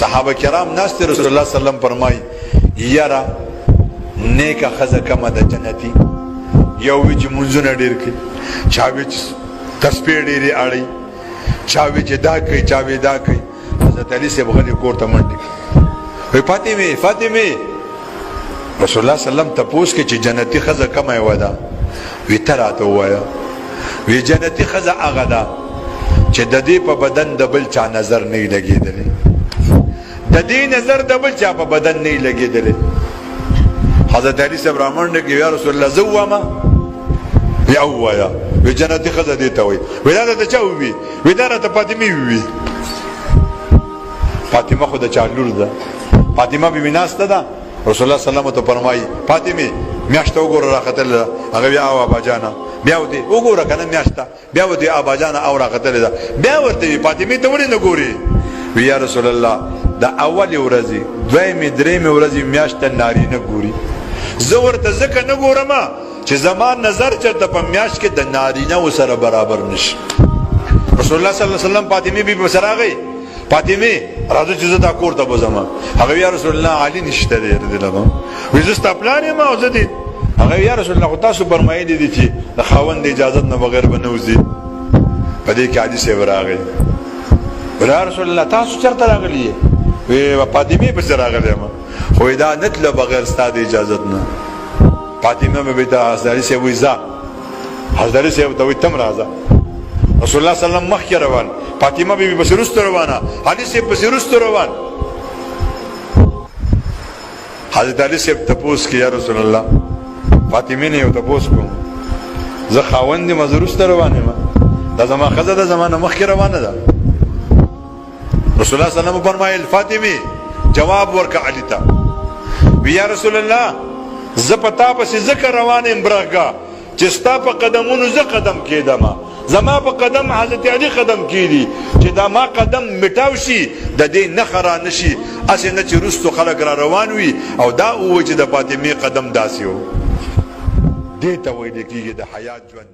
صحابه کرام ناس ته رسول الله صلی الله علیه وسلم فرمای یاره نیکه ښځه کمه ده جنتي یو وی چې منځونه ډېر کوي چا وی چې تسبیح ډېرې اړوي چا وی چې دا کوي چا وی دا کوي حضرت علي صاحب غلی کور ته منډې وی فاطمې رسول الله صلی الله علیه وسلم تپوس کې چې جنتي ښځه کمه یوه ده وی ته راته ووایه وی جنتي ښځه هغه ده چې د دې په بدن د بل چا نظر نه وي لګېدلی د دې نظر د بل چا په بدن نه وي لګېدلی حضرت علي صاحب رامنډه کې یا رسول الله زه ووایم وی ووایه وی جنتي ښځه دې ته وایي وی دا راته چا ووي وی دا راته فاطمې ووي فاطمه خو د چا لور ده فاطمه بیبي ناسته ده رسول الله صلی الله علیه وسلم ته فرمایي فاطمه میاشته وګوره راختلې ده هغه بیا او اباجانه بیا ودې وګوره کنه میاشته بیا ودې اباجانه او راختلې ده بیا ورته فاطمه ته ولې نه ګوري وی یا رسول الله د اول ورځې دویمې درېمې ورځې میاشته ناری نه ګوري زه ورته ځکه نه ګورم چې زما نظر چېرته په میاشت کې د نارینه سره برابر نشي رسول الله صلی الله علیه وسلم فاطمه بیبي سره راغی فاطمه راځه چې زه دا کور ته بځم هغه یا رسول الله علي نشته دی دلته وی زه ستا پلار یم او زه دې هغه یا رسول الله خو تاسو فرمایلی دي چې د خاوند د اجازت نه بغیر به نه وځي په دې کې حدیث صاحب راغی یا رسول الله تاسو چېرته راغلي یې وی فاطمه پسې راغلی یم خو دا نه تله بغیر ستا د اجازت نه فاطمه مې بېته حضرت علي صاحب وایي ځه حضرت علي صاحب ته وایي ته هم راځه رسول الله صلی الله علیه وسلم مخکې روان فاطمه بیبي پسې وروسته روانه علي صاحب پسې وروسته روان حضرت علي صاحب تپوس کې یا رسول الله فاطمه نه یو تپوس کوم زه خاوند یم زه وروسته روان یم دا زما ښځه ده زما نه مخکې روانه ده رسول الله صلی الله علیه وسلم فرمایل فاطمه جواب ورکړه علي ته وی یا رسول الله زه په تا پسې ځکه روان یم برخګه چې ستا په قدمونو زه قدم کېدم زما په قدم حضرت علي قدم کېدي چې دا ما قدم مټاو شي د دې نښه را نه شي هسې نه چې وروستو خلک را روان وي او دا ووایي چې د فاطمې قدم داسې و دې ته ویل کېږي د حیات ژوند